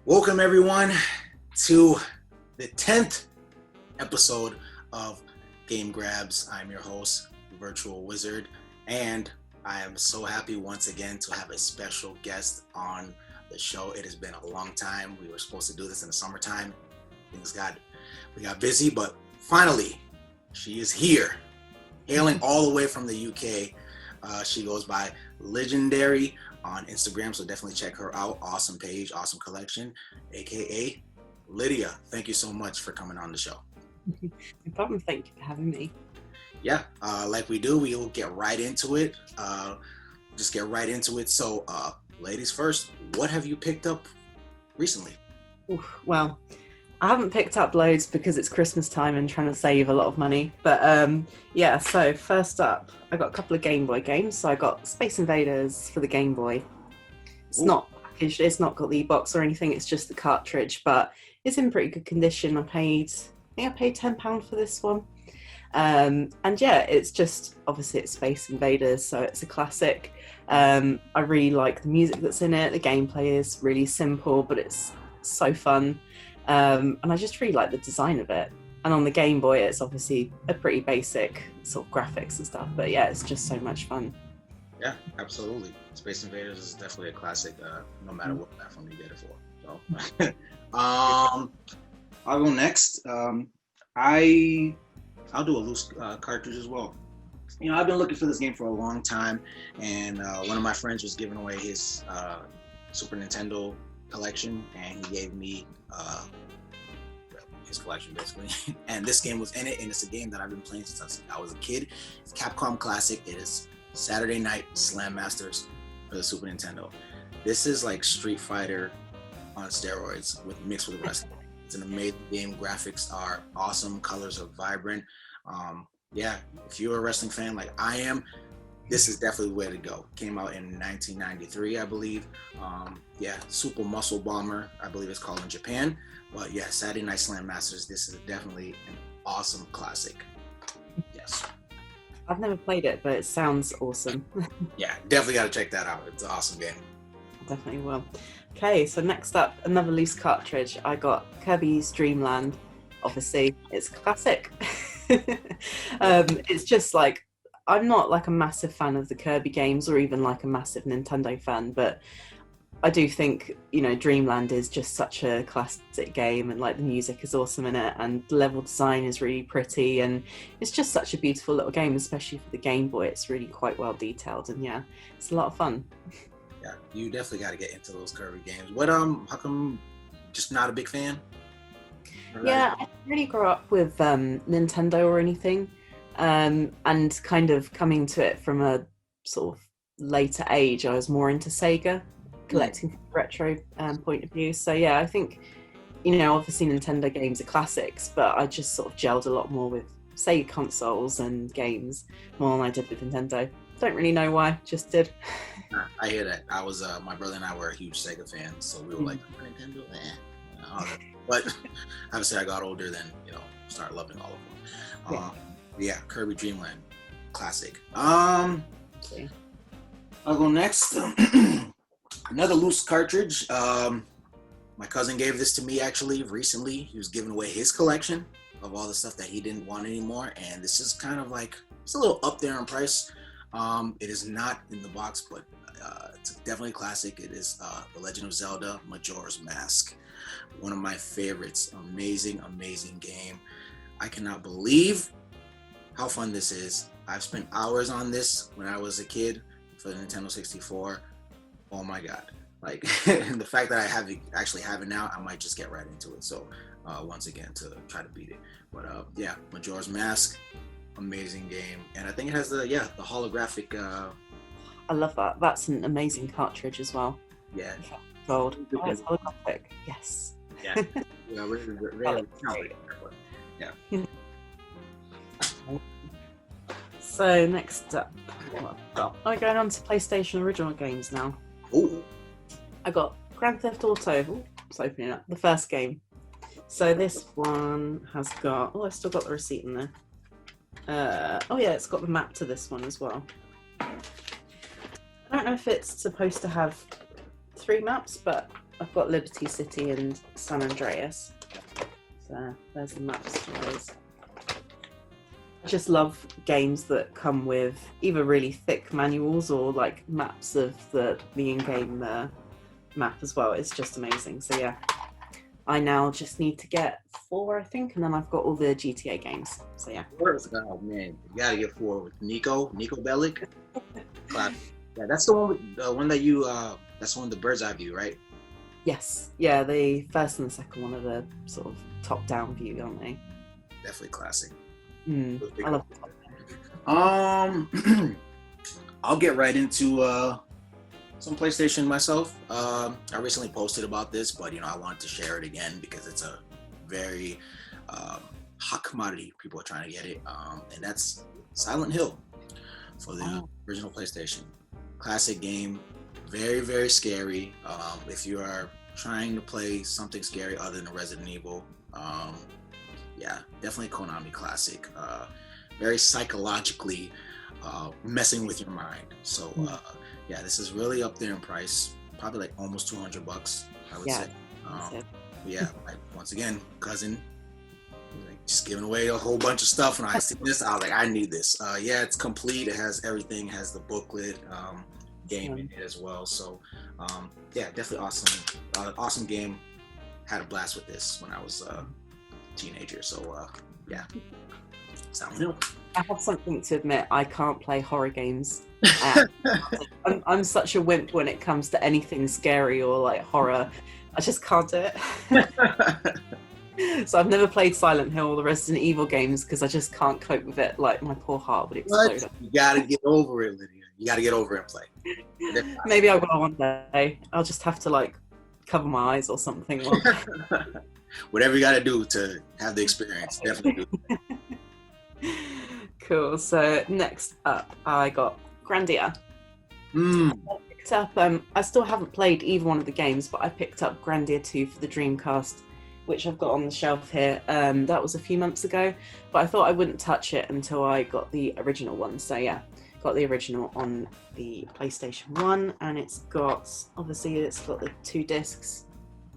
Welcome everyone to the 10th episode of Game Grabs. I'm your host, Virtual Wizard, and I am so happy once again to have a special guest on the show. It has been a long time. We were supposed to do this in the summertime. We got busy, but finally she is here, hailing all the way from the UK. She goes by Lydgendary on Instagram, so definitely check her out. Awesome page, awesome collection, aka Lydia. Thank you so much for coming on the show. No problem. Thank you for having me. Yeah, like we do, we'll get right into it. So, ladies first, what have you picked up recently? Well, I haven't picked up loads because it's Christmas time and trying to save a lot of money. But yeah, so first up, I got a couple of Game Boy games. So I got Space Invaders for the Game Boy. It's not packaged, it's not got the box or anything, it's just the cartridge, but it's in pretty good condition. I think I paid £10 for this one. And yeah, it's just, obviously it's Space Invaders, so it's a classic. I really like the music that's in it. The gameplay is really simple, but it's so fun. And I just really like the design of it. And on the Game Boy, it's obviously a pretty basic sort of graphics and stuff, but yeah, it's just so much fun. Yeah, absolutely. Space Invaders is definitely a classic, no matter what platform you get it for. So, I'll go next. I'll do a loose cartridge as well. You know, I've been looking for this game for a long time, and one of my friends was giving away his Super Nintendo collection, and he gave me his collection basically. And this game was in it, and it's a game that I've been playing since I was a kid. It's a Capcom classic. It is Saturday Night Slam Masters for the Super Nintendo. This is like Street Fighter on steroids mixed with wrestling. It's an amazing game. Graphics are awesome. Colors are vibrant. Yeah, if you're a wrestling fan like I am, this is definitely the way to go. Came out in 1993, I believe. Yeah, Super Muscle Bomber, I believe it's called in Japan. But yeah, Saturday Night Slam Masters, this is definitely an awesome classic. Yes. I've never played it, but it sounds awesome. Yeah, definitely got to check that out. It's an awesome game. Definitely will. Okay, so next up, another loose cartridge. I got Kirby's Dreamland. Obviously, it's classic. It's just like, I'm not like a massive fan of the Kirby games or even like a massive Nintendo fan, but I do think, Dreamland is just such a classic game, and like the music is awesome in it, and the level design is really pretty, and it's just such a beautiful little game, especially for the Game Boy. It's really quite well detailed, and yeah, it's a lot of fun. Yeah, you definitely got to get into those Kirby games. How come just not a big fan? Yeah, I didn't really grow up with Nintendo or anything, and kind of coming to it from a sort of later age. I was more into Sega, collecting from a retro point of view. So yeah, I think, obviously Nintendo games are classics, but I just sort of gelled a lot more with Sega consoles and games more than I did with Nintendo. Don't really know why, just did. I hear that. I was my brother and I were huge Sega fans, so we were like, Nintendo, but obviously I got older, then started loving all of them. Yeah, Kirby Dreamland, classic. Okay. I'll go next. Another loose cartridge. My cousin gave this to me actually recently. He was giving away his collection of all the stuff that he didn't want anymore, and this is kind of like, it's a little up there in price. It is not in the box, but it's definitely a classic. It is The Legend of Zelda Majora's Mask. One of my favorites. Amazing, amazing game. I cannot believe how fun this is. I've spent hours on this when I was a kid for the Nintendo 64. Oh my God. Like, the fact that I actually have it now, I might just get right into it. So once again, to try to beat it. But yeah, Majora's Mask, amazing game. And I think it has the holographic. I love that. That's an amazing cartridge as well. Yeah. Gold. Oh, it's holographic. Yes. Yeah. Yeah. Really, yeah. So next up, what I've got? I'm going on to PlayStation original games now. Ooh. I got Grand Theft Auto. Ooh, it's opening up the first game. So this one has got. Oh, I've still got the receipt in there. Oh yeah, it's got the map to this one as well. I don't know if it's supposed to have 3 maps, but I've got Liberty City and San Andreas. So there's the maps for those. I just love games that come with either really thick manuals or like maps of the in-game map as well. It's just amazing. So yeah, I now just need to get 4, I think, and then I've got all the GTA games. So yeah. Oh man, you gotta get 4 with Nico Bellic. Yeah, that's the one that you. That's the one with the bird's eye view, right? Yes. Yeah, the first and the second one are the sort of top-down view, aren't they? Definitely classic. I love I'll get right into some PlayStation myself. I recently posted about this, but I wanted to share it again because it's a very hot commodity. People are trying to get it, and that's Silent Hill for the original PlayStation. Classic game, very, very scary. If you are trying to play something scary other than Resident Evil, yeah, definitely Konami classic. Very psychologically messing with your mind. So yeah, this is really up there in price. Probably like almost $200, I would say. Yeah, like, once again, cousin, like, just giving away a whole bunch of stuff. When I see this, I was like, I need this. Yeah, it's complete. It has everything. It has the booklet, game in it as well. So yeah, definitely awesome. Awesome game. Had a blast with this when I was a teenager. So yeah, Silent Hill. I have something to admit. I can't play horror games. I'm such a wimp when it comes to anything scary or like horror. I just can't do it. So I've never played Silent Hill or the Resident Evil games because I just can't cope with it. Like my poor heart would explode. You gotta get over it, Lydia. You gotta get over it and play. Maybe I will one day. I'll just have to like cover my eyes or something. Whatever you gotta do to have the experience, definitely do. Cool. So next up, I got Grandia. I picked up. I still haven't played either one of the games, but I picked up Grandia 2 for the Dreamcast, which I've got on the shelf here. That was a few months ago, but I thought I wouldn't touch it until I got the original one. So yeah, got the original on the PlayStation 1, and it's got the 2 discs,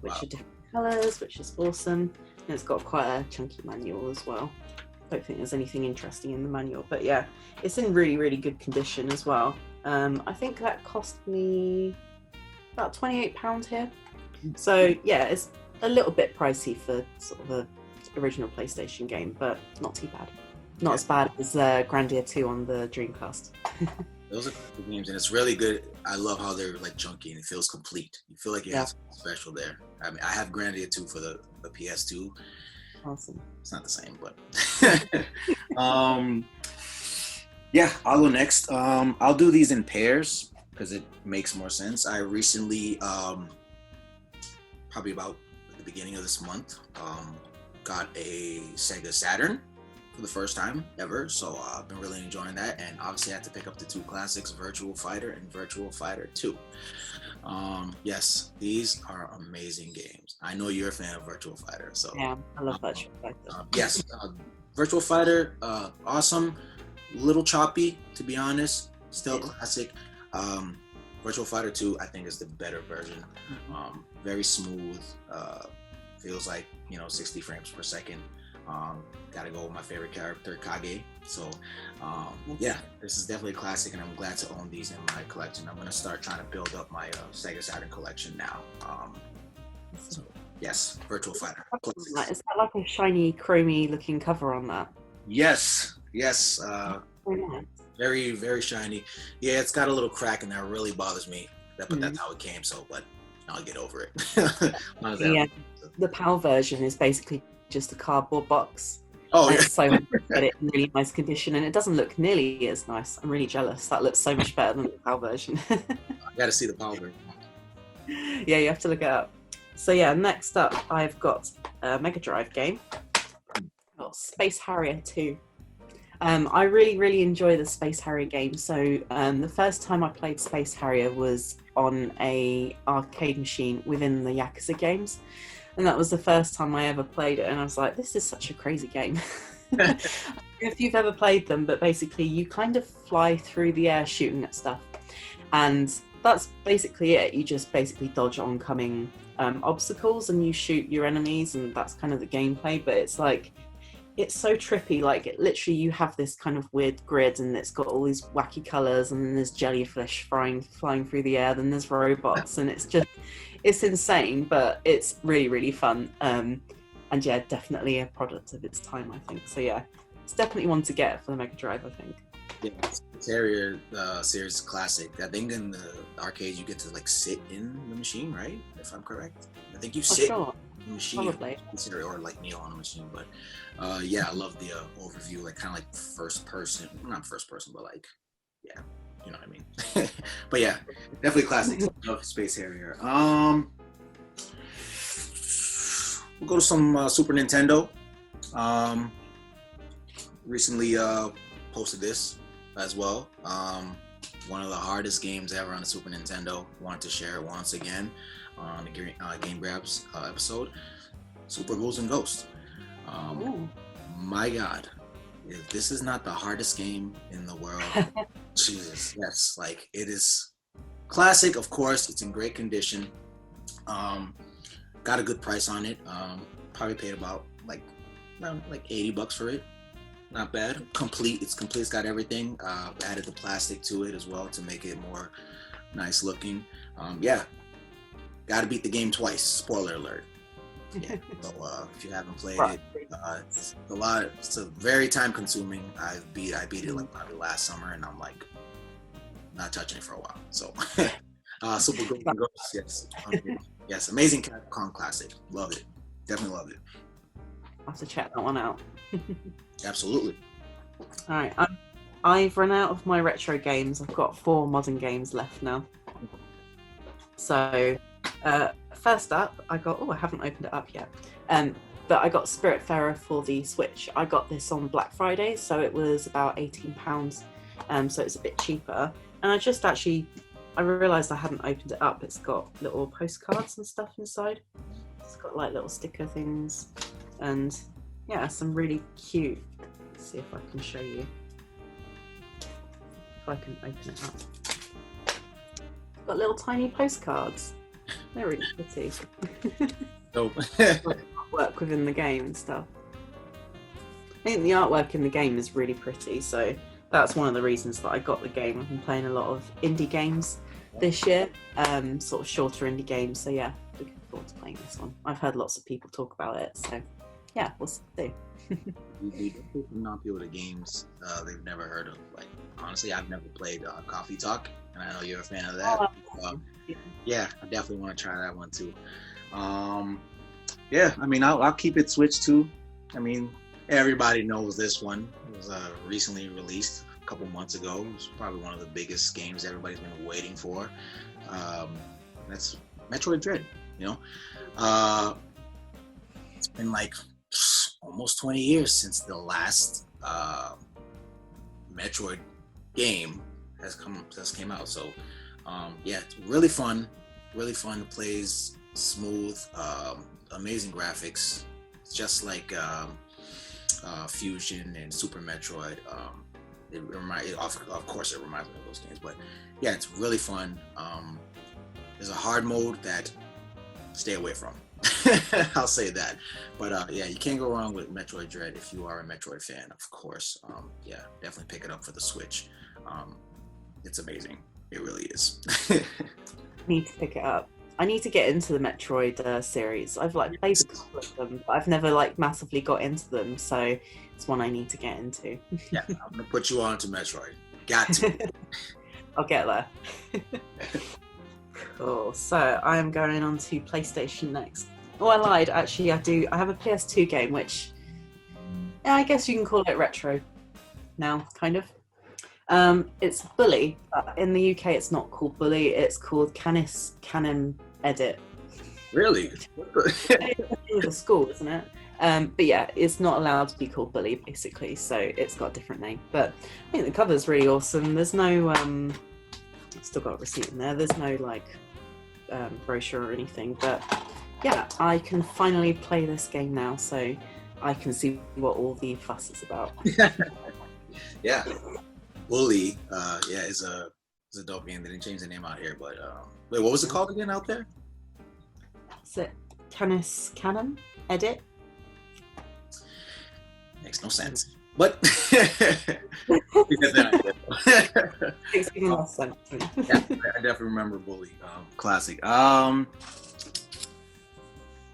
which are different colours, which is awesome. And it's got quite a chunky manual as well. I don't think there's anything interesting in the manual, but yeah, it's in really, really good condition as well. I think that cost me about £28 here. So yeah, it's a little bit pricey for sort of a original PlayStation game, but not too bad. Not as bad as Grandia 2 on the Dreamcast. Those are good games, and it's really good. I love how they're like chunky and it feels complete. You feel like you have something special there. I mean, I have Grandia 2 for the PS2. Awesome. It's not the same, but yeah, I'll go next. I'll do these in pairs because it makes more sense. I recently, probably about the beginning of this month, got a Sega Saturn for the first time ever. So I've been really enjoying that, and obviously I had to pick up the 2 classics, Virtual Fighter and Virtual Fighter 2. Yes, these are amazing games. I know you're a fan of Virtual Fighter, so yeah, I love Virtual Fighter. Yes, Virtual Fighter, awesome. Little choppy, to be honest. Still classic. Virtual Fighter 2, I think, is the better version. Very smooth. Feels like 60 frames per second. Gotta go with my favorite character, Kage. So yeah, this is definitely a classic, and I'm glad to own these in my collection. I'm gonna start trying to build up my Sega Saturn collection now. So yes, Virtual Fighter. Is that like a shiny, chromy looking cover on that? Yes. Very, very shiny. Yeah, it's got a little crack in there. It really bothers me. But that's how it came. So, but I'll get over it. The PAL version is basically just a cardboard box. Oh, yeah. It's so hard to get it in really nice condition, and it doesn't look nearly as nice. I'm really jealous. That looks so much better than the PAL version. I got to see the PAL version. Yeah, you have to look it up. So yeah, next up, I've got a Mega Drive game. Space Harrier 2. I really, really enjoy the Space Harrier game. So the first time I played Space Harrier was on a arcade machine within the Yakuza games. And that was the first time I ever played it. And I was like, this is such a crazy game. I don't know if you've ever played them, but basically you kind of fly through the air shooting at stuff. And that's basically it. You just basically dodge oncoming obstacles and you shoot your enemies, and that's kind of the gameplay. But it's like, it's so trippy. Like, it literally, you have this kind of weird grid, and it's got all these wacky colors, and then there's jellyfish flying through the air. Then there's robots, and it's insane. But it's really, really fun. And yeah, definitely a product of its time, I think. So yeah, it's definitely one to get for the Mega Drive, I think. Yeah, Terrier series classic. I think in the arcade you get to like sit in the machine, right? If I'm correct, I think you sit Sure. in the machine, Probably. or like kneel on the machine. But yeah, I love the overview, like kind of like first person, not first person, but like, yeah, you know what I mean. But yeah, definitely classic. Love Space Harrier. We'll go to some Super Nintendo. Recently posted this as well. One of the hardest games ever on the Super Nintendo. Wanted to share it once again on the Game Grabs episode. Super Ghouls and Ghosts. My God, if this is not the hardest game in the world, Jesus, yes, like it is classic. Of course, it's in great condition. Got a good price on it. Probably paid about around $80 for it. Not bad. Complete. It's complete. It's got everything. Added the plastic to it as well to make it more nice looking. Yeah. Got to beat the game twice. Spoiler alert. Yeah. So if you haven't played it, it's a lot. It's a very time consuming. I beat it like probably last summer, and I'm like not touching it for a while. So Super Ghouls and Ghosts. Yes. Yes. Amazing Capcom classic. Love it. Definitely love it. I'll have to check that one out. Absolutely. All right, I've run out of my retro games. I've got 4 modern games left now. So, first up, I haven't opened it up yet. But I got Spiritfarer for the Switch. I got this on Black Friday, so it was about £18. So it's a bit cheaper. And I realised I hadn't opened it up. It's got little postcards and stuff inside. It's got like little sticker things, and yeah, some really cute. Let's see if I can show you. If I can open it up. Got little tiny postcards. They're really pretty. Nope. Artwork within the game and stuff. I think the artwork in the game is really pretty, so that's one of the reasons that I got the game. I've been playing a lot of indie games this year, sort of shorter indie games. So yeah, looking forward to playing this one. I've heard lots of people talk about it, so yeah, we'll see. We not people to games they've never heard of. Like, honestly, I've never played Coffee Talk, and I know you're a fan of that. Yeah, I definitely want to try that one too. Yeah, I mean, I'll keep it Switch too. I mean, everybody knows this one. It was recently released a couple months ago. It was probably one of the biggest games everybody's been waiting for. That's Metroid Dread. You know, it's been like almost 20 years since the last Metroid game has came out. So yeah, it's really fun. It plays smooth, amazing graphics. It's just like Fusion and Super Metroid. Of course it reminds me of those games, but yeah, it's really fun. There's a hard mode that stay away from. I'll say that. But yeah, you can't go wrong with Metroid Dread if you are a Metroid fan, of course. Yeah, definitely pick it up for the Switch. It's amazing. It really is. Need to pick it up. I need to get into the Metroid series. I've played a couple of them, but I've never massively got into them, so it's one I need to get into. Yeah, I'm gonna put you on to Metroid. Got to. I'll get there. Cool. So I am going on to PlayStation next. Oh, I lied. Actually, I have a PS2 game, which I guess you can call it retro now, kind of. It's Bully. In the UK, it's not called Bully. It's called Canim Edit. Really? It's a school, isn't it? But yeah, it's not allowed to be called Bully, basically. So it's got a different name. But I think the cover's really awesome. There's no still got a receipt in there. There's no brochure or anything, but yeah, I can finally play this game now, so I can see what all the fuss is about. Yeah, Bully, is a It's a dope game. They didn't change the name out here, but wait, what was it called again out there? Is it Canis Canon Edit? Makes no sense. But Makes even less sense. yeah, I definitely remember Bully. Classic.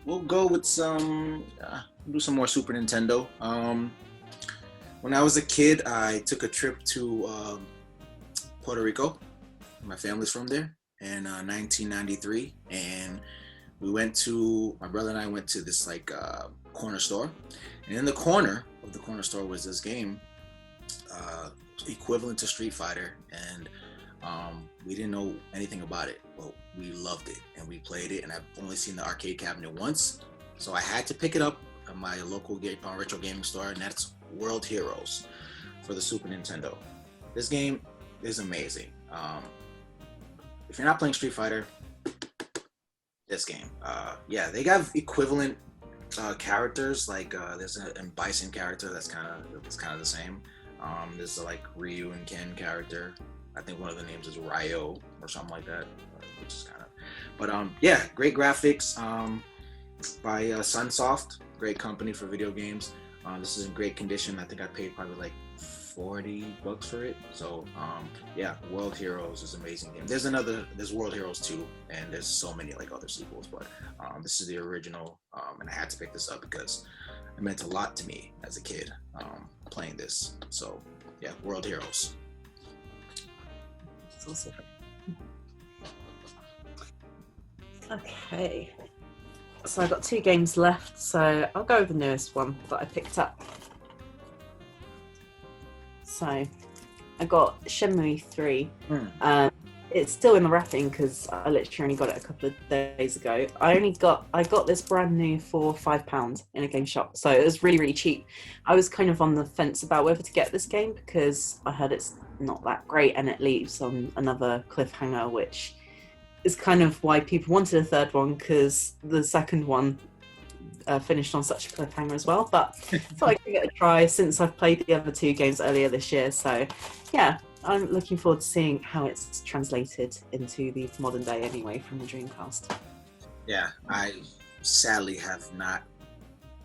We'll go with do some more Super Nintendo. When I was a kid, I took a trip to Puerto Rico. My family's from there in 1993, and my brother and I went to this like corner store, and in the corner of the corner store was this game equivalent to Street Fighter, and we didn't know anything about it, but we loved it and we played it, and I've only seen the arcade cabinet once, so I had to pick it up at my local retro gaming store, and that's World Heroes for the Super Nintendo. This game is amazing. If you're not playing Street Fighter, this game, yeah, they got equivalent characters, like there's a Bison character that's kind of the same. There's like Ryu and Ken character. I think one of the names is Ryo or something like that, which is kind of. But yeah, great graphics by Sunsoft, great company for video games. This is in great condition. I think I paid probably like $40 for it. So yeah, World Heroes is an amazing game. There's World Heroes 2, and there's so many like other sequels, but this is the original, and I had to pick this up because it meant a lot to me as a kid playing this. So yeah, World Heroes. Awesome. Okay, so I've got 2 games left, so I'll go with the newest one that I picked up. So I got Shimmer 3. It's still in the wrapping because I literally only got it a couple of days ago. I got this brand new for £5 in a game shop, so it was really, really cheap. I was kind of on the fence about whether to get this game because I heard it's not that great and it leaves on another cliffhanger, which is kind of why people wanted a third one, because the second one finished on such a cliffhanger as well. But I thought I'd give it a try since I've played the other 2 games earlier this year. So yeah, I'm looking forward to seeing how it's translated into the modern day anyway from the Dreamcast. Yeah, I sadly have not.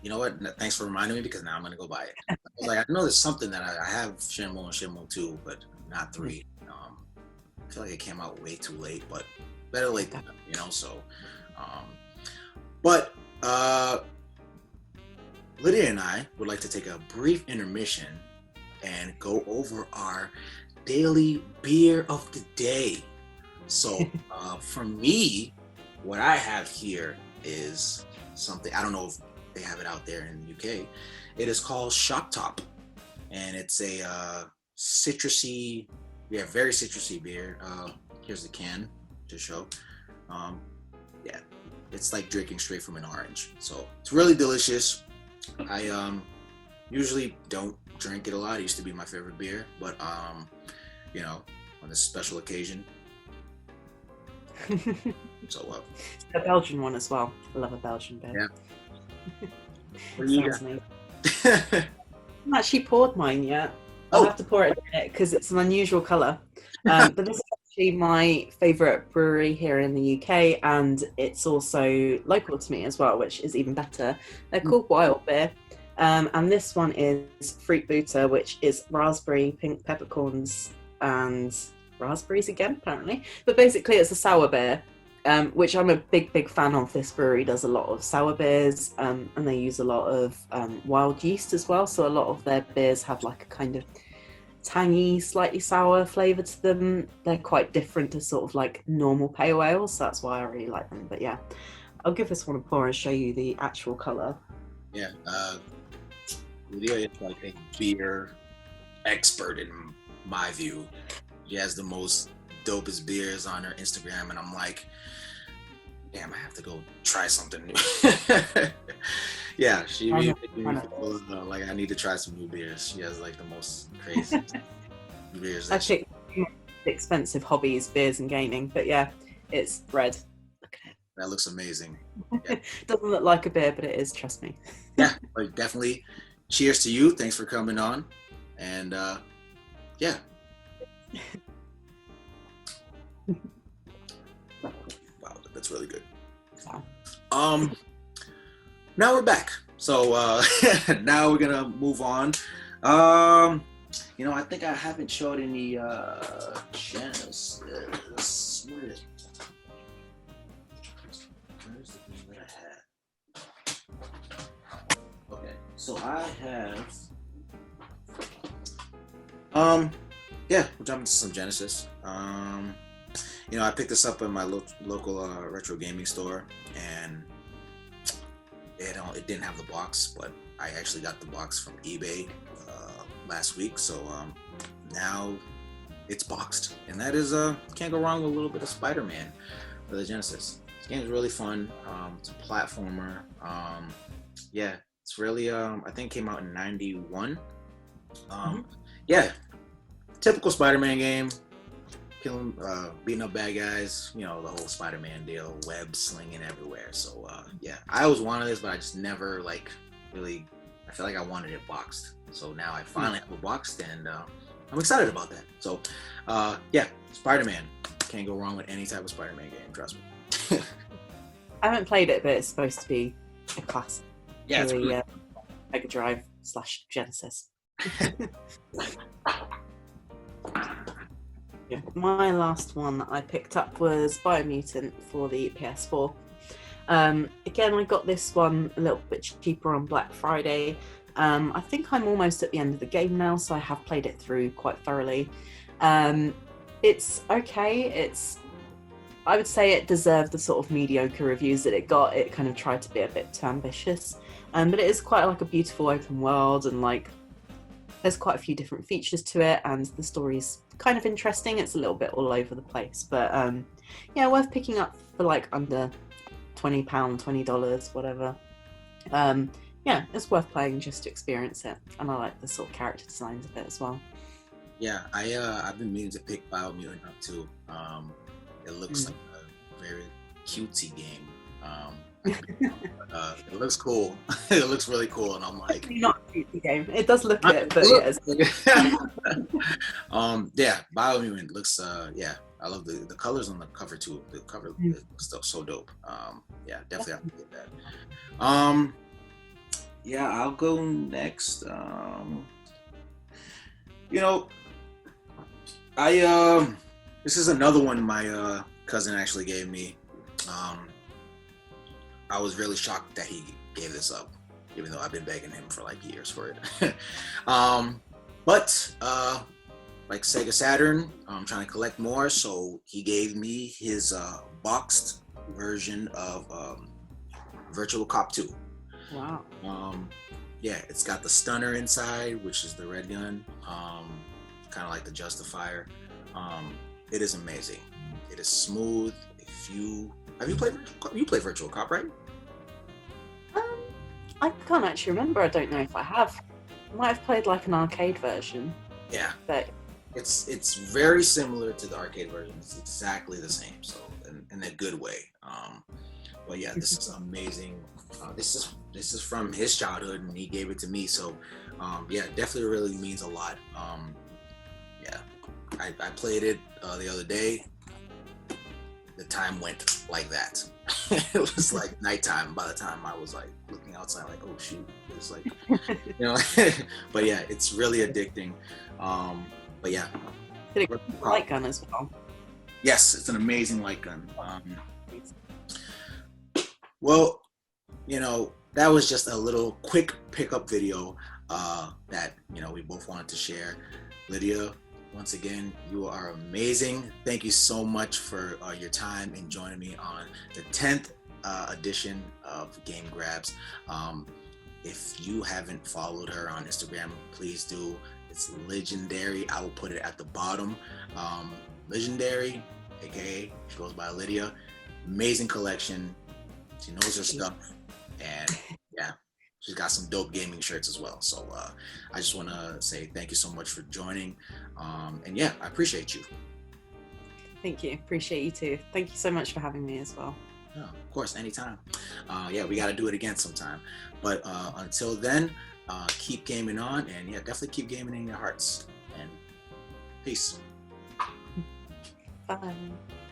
You know what? Thanks for reminding me, because now I'm going to go buy it. I was like, I know there's something that I have Shenmue and Shenmue 2, but not 3. I feel like it came out way too late, but better late than never, you know? So, but Lydia and I would like to take a brief intermission and go over our daily beer of the day. So for me, what I have here is something, I don't know if they have it out there in the UK. It is called Shock Top, and it's a citrusy, very citrusy beer. Here's the can to show. Yeah, it's like drinking straight from an orange. So it's really delicious. I usually don't drink it a lot. It used to be my favorite beer, but you know, on this special occasion. So a Belgian one as well. I love a Belgian beer. Yeah. What do you got? I haven't actually poured mine yet. I'll have to pour it in a minute because it's an unusual colour. But this is actually my favourite brewery here in the UK, and it's also local to me as well, which is even better. They're called Wild Beer, and this one is Fruit Booter, which is raspberry, pink peppercorns, and raspberries again, apparently. But basically, it's a sour beer, which I'm a big fan of. This brewery does a lot of sour beers, and they use a lot of wild yeast as well. So a lot of their beers have like a kind of tangy, slightly sour flavour to them. They're quite different to sort of like normal pale ales, so that's why I really like them. But yeah, I'll give this one a pour and show you the actual colour. Yeah, Lydia is like a beer expert in my view. She has the most dopest beers on her Instagram, and I'm like, damn, I have to go try something new. Yeah, she really feel like I need to try some new beers. She has like the most crazy beers. I picked expensive hobbies, beers and gaming, but yeah, it's red. Look at it. That looks amazing. Yeah. Doesn't look like a beer, but it is, trust me. Yeah, but definitely cheers to you. Thanks for coming on. And yeah. Wow, that's really good. So, Now we're back. So now we're gonna move on. I think I haven't showed any Genesis. Where's the game that I had? Okay, so I have we're jumping to some Genesis. I picked this up in my local retro gaming store, and it didn't have the box, but I actually got the box from eBay last week, so now it's boxed, and that is can't go wrong with a little bit of SpiderMan for the Genesis. This game is really fun. It's a platformer. It's really I think it came out in '91. Yeah, typical Spider-Man game. Killing, beating up bad guys, the whole Spider-Man deal, web slinging everywhere. So I always wanted this, but I just never really. I feel like I wanted it boxed. So now I finally have it boxed, and I'm excited about that. So Spider-Man, can't go wrong with any type of Spider-Man game. Trust me. I haven't played it, but it's supposed to be a classic. Yeah, it's really, Mega Drive / Genesis. Yeah. My last one that I picked up was Biomutant for the PS4. Again, I got this one a little bit cheaper on Black Friday. I think I'm almost at the end of the game now, so I have played it through quite thoroughly. It's okay. I would say it deserved the sort of mediocre reviews that it got. It kind of tried to be a bit too ambitious, but it is quite a beautiful open world, and there's quite a few different features to it, and the story's kind of interesting. It's a little bit all over the place, but worth picking up for under £20, $20, whatever. It's worth playing just to experience it, and I like the sort of character designs of it as well. Yeah, I've been meaning to pick Biomutant up too. It looks like a very cutesy game. It looks cool. It looks really cool, and I'm like, it's not a cutesy game. It does look it, but yes. Biomutant looks. I love the colors on the cover too. The cover looks so dope. Definitely have to get that. I'll go next. This is another one my cousin actually gave me. I was really shocked that he gave this up, even though I've been begging him for years for it. But like Sega Saturn, I'm trying to collect more, so he gave me his boxed version of Virtual Cop 2. Wow. It's got the stunner inside, which is the red gun, kind of like the Justifier. It is amazing. It is smooth. Have you played Virtual Cop, right? I can't actually remember. I don't know if I have. I might have played an arcade version. Yeah. But it's very similar to the arcade version. It's exactly the same. So in a good way. But yeah, this is amazing. This is from his childhood, and he gave it to me. So definitely really means a lot. I played it the other day. The time went like that. It was nighttime by the time I was looking outside, oh shoot. It was but yeah, it's really addicting. But yeah. Did it light gun as well? Yes, it's an amazing light gun. Well, that was just a little quick pickup video that we both wanted to share. Lydia, once again, you are amazing. Thank you so much for your time and joining me on the 10th edition of Game Grabs. If you haven't followed her on Instagram, please do. It's Lydgendary. I will put it at the bottom. Lydgendary, aka she goes by Lydia. Amazing collection. She knows her stuff, and she's got some dope gaming shirts as well. So I just want to say thank you so much for joining. And I appreciate you. Thank you. Appreciate you too. Thank you so much for having me as well. Oh, of course, anytime. We got to do it again sometime. But until then, keep gaming on, and definitely keep gaming in your hearts. And peace. Bye.